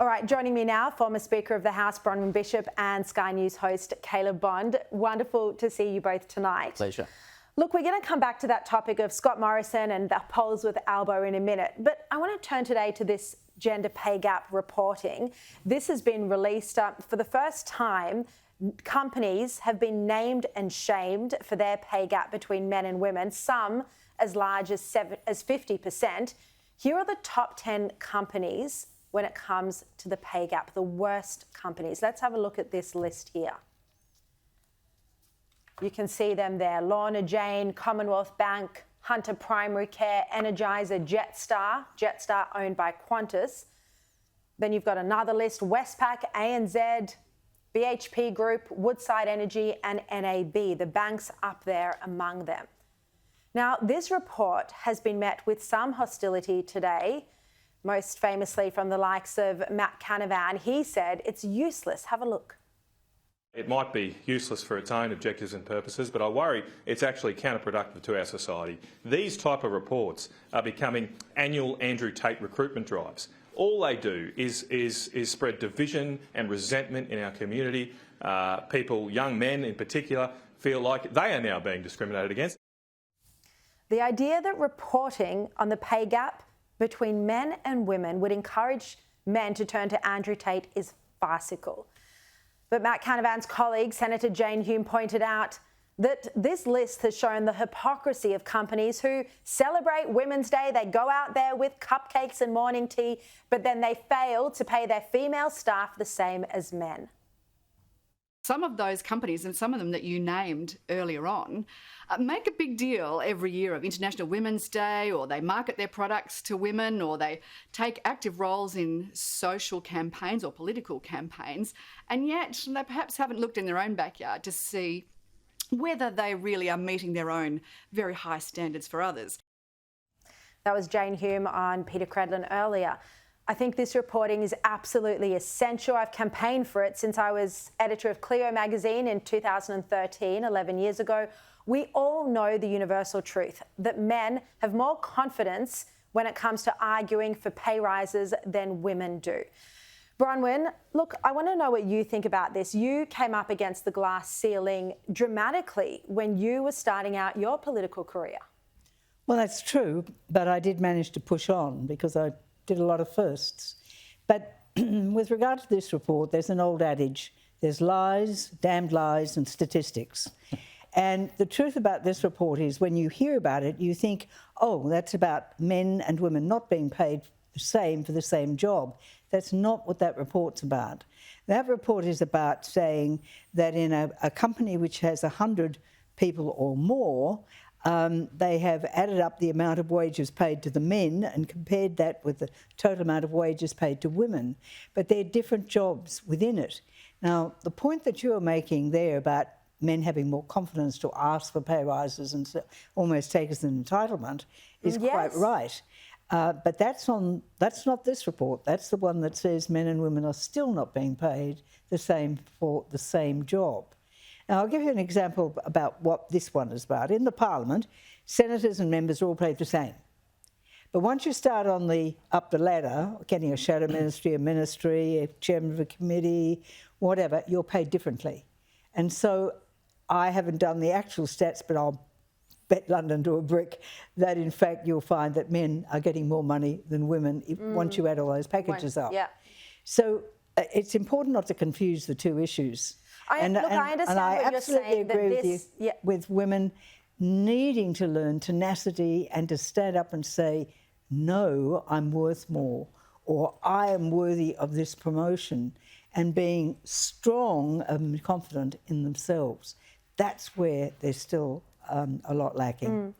All right, joining me now, former Speaker of the House, Bronwyn Bishop, and Sky News host, Caleb Bond. Wonderful to see you both tonight. Pleasure. Look, we're going to come back to that topic of Scott Morrison and the polls with Albo in a minute, but I want to turn today to this gender pay gap reporting. This has been released for the first time. Companies have been named and shamed for their pay gap between men and women, some as large as 50%. Here are the top 10 companies when it comes to the pay gap, the worst companies. Let's have a look at this list here. You can see them there: Lorna, Jane, Commonwealth Bank, Hunter Primary Care, Energizer, Jetstar owned by Qantas. Then you've got another list: Westpac, ANZ, BHP Group, Woodside Energy and NAB. The banks up there among them. Now, this report has been met with some hostility today, most famously from the likes of Matt Canavan. He said it's useless. Have a look. It might be useless for its own objectives and purposes, but I worry it's actually counterproductive to our society. These type of reports are becoming annual Andrew Tate recruitment drives. All they do is spread division and resentment in our community. People, young men in particular, feel like they are now being discriminated against. The idea that reporting on the pay gap between men and women would encourage men to turn to Andrew Tate is farcical. But Matt Canavan's colleague, Senator Jane Hume, pointed out that this list has shown the hypocrisy of companies who celebrate Women's Day. They go out there with cupcakes and morning tea, but then they fail to pay their female staff the same as men. Some of those companies, and some of them that you named earlier on, make a big deal every year of International Women's Day, or they market their products to women, or they take active roles in social campaigns or political campaigns, and yet they perhaps haven't looked in their own backyard to see whether they really are meeting their own very high standards for others. That was Jane Hume on Peter Credlin earlier. I think this reporting is absolutely essential. I've campaigned for it since I was editor of Cleo magazine in 2013, 11 years ago. We all know the universal truth that men have more confidence when it comes to arguing for pay rises than women do. Bronwyn, look, I want to know what you think about this. You came up against the glass ceiling dramatically when you were starting out your political career. Well, that's true, but I did manage to push on because I did a lot of firsts. But with regard to this report, there's an old adage: there's lies, damned lies, and statistics. And the truth about this report is when you hear about it, you think, oh, that's about men and women not being paid the same for the same job. That's not what that report's about. That report is about saying that in a company which has 100 people or more, they have added up the amount of wages paid to the men and compared that with the total amount of wages paid to women. But they're different jobs within it. Now, the point that you're making there about men having more confidence to ask for pay rises and so almost take as an entitlement is quite right. But that's not this report. That's the one that says men and women are still not being paid the same for the same job. Now, I'll give you an example about what this one is about. In the Parliament, senators and members are all paid the same. But once you start up the ladder, getting a shadow ministry, a chairman of a committee, whatever, you're paid differently. And so I haven't done the actual stats, but I'll bet London to a brick that, in fact, you'll find that men are getting more money than women once you add all those packages up. Yeah. So it's important not to confuse the two issues. I understand what you're saying. And I absolutely agree with you, with women needing to learn tenacity and to stand up and say, no, I'm worth more, or I am worthy of this promotion, and being strong and confident in themselves. That's where there's still a lot lacking.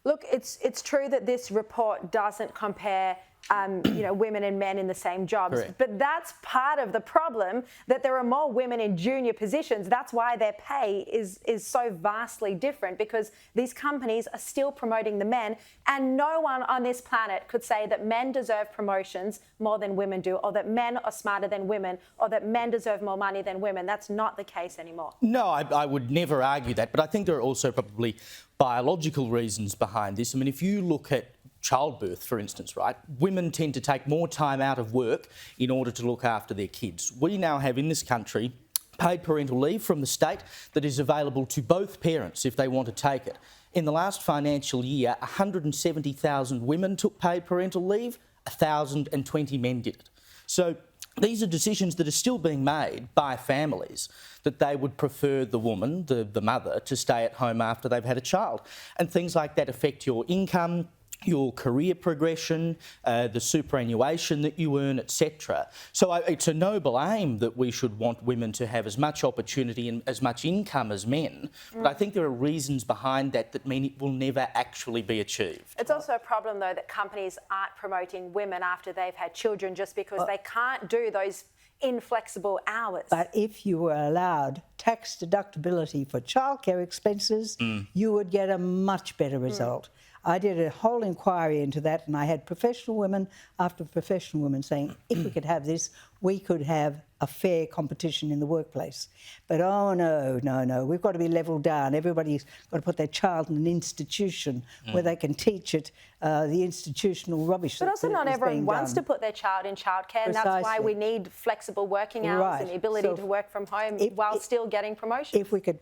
Look, it's true that this report doesn't compare women and men in the same jobs. Correct. But that's part of the problem, that there are more women in junior positions. That's why their pay is so vastly different, because these companies are still promoting the men, and no one on this planet could say that men deserve promotions more than women do, or that men are smarter than women, or that men deserve more money than women. That's not the case anymore. No, I would never argue that, but I think there are also probably biological reasons behind this. I mean, if you look at childbirth, for instance, right? Women tend to take more time out of work in order to look after their kids. We now have in this country paid parental leave from the state that is available to both parents if they want to take it. In the last financial year, 170,000 women took paid parental leave, 1,020 men did it. So these are decisions that are still being made by families, that they would prefer the woman, the mother, to stay at home after they've had a child. And things like that affect your income, your career progression, the superannuation that you earn, etc. So it's a noble aim that we should want women to have as much opportunity and as much income as men. But I think there are reasons behind that that mean it will never actually be achieved. It's also a problem, though, that companies aren't promoting women after they've had children just because they can't do those inflexible hours. But if you were allowed tax deductibility for childcare expenses, you would get a much better result. I did a whole inquiry into that, and I had professional women after professional women saying, if we could have this, we could have a fair competition in the workplace. But oh no, we've got to be levelled down. Everybody's got to put their child in an institution where they can teach it the institutional rubbish. But also not everyone wants to put their child in childcare, and that's why we need flexible working hours and the ability to work from home while still getting promotions. If we could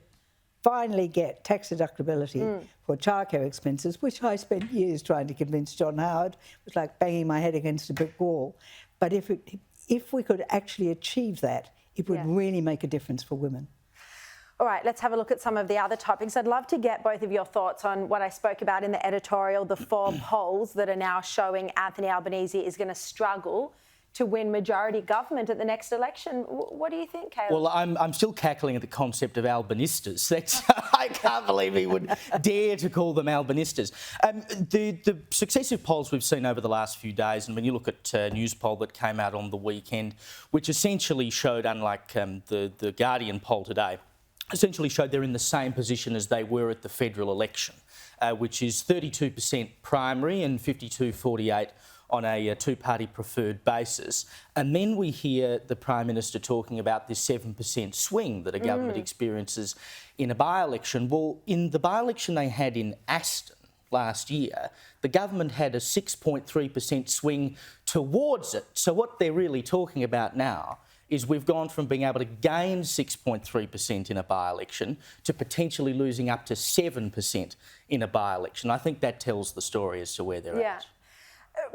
finally get tax deductibility for childcare expenses, which I spent years trying to convince John Howard. It was like banging my head against a brick wall. But if we could actually achieve that, it would really make a difference for women. All right, let's have a look at some of the other topics. I'd love to get both of your thoughts on what I spoke about in the editorial, the 4 polls that are now showing Anthony Albanese is going to struggle to win majority government at the next election. What do you think, Caleb? Well, I'm still cackling at the concept of Albanistas. I can't believe he would dare to call them Albanistas. The successive polls we've seen over the last few days, and when you look at a news poll that came out on the weekend, which essentially showed, unlike the Guardian poll today, essentially showed they're in the same position as they were at the federal election, which is 32% primary and 52-48 on a two-party preferred basis. And then we hear the Prime Minister talking about this 7% swing that a government experiences in a by-election. Well, in the by-election they had in Aston last year, the government had a 6.3% swing towards it. So what they're really talking about now is we've gone from being able to gain 6.3% in a by-election to potentially losing up to 7% in a by-election. I think that tells the story as to where they're at.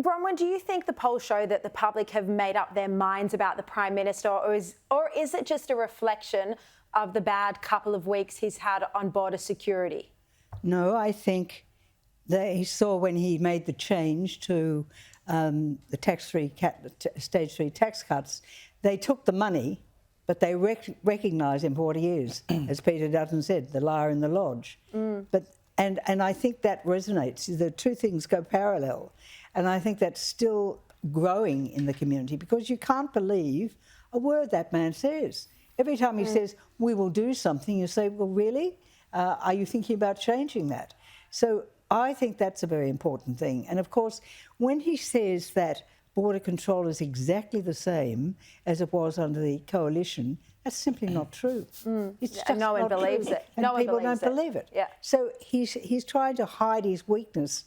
Bronwyn, do you think the polls show that the public have made up their minds about the Prime Minister, or is it just a reflection of the bad couple of weeks he's had on border security? No, I think they saw when he made the change to the stage 3 tax cuts, they took the money, but they recognise him for what he is, as Peter Dutton said, the liar in the lodge. And I think that resonates. The two things go parallel. And I think that's still growing in the community because you can't believe a word that man says. Every time he says, we will do something, you say, well, really? Are you thinking about changing that? So I think that's a very important thing. And, of course, when he says that border control is exactly the same as it was under the coalition, that's simply not true. It's just no one believes it. And people don't believe it. Yeah. So he's trying to hide his weakness.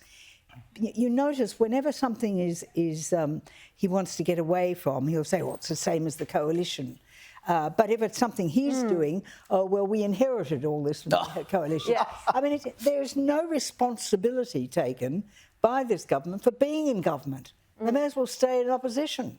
You notice whenever something is he wants to get away from, he'll say, well, it's the same as the coalition. But if it's something he's doing, oh, well, we inherited all this from the coalition. Yeah. I mean, there's no responsibility taken by this government for being in government. They may as well stay in opposition.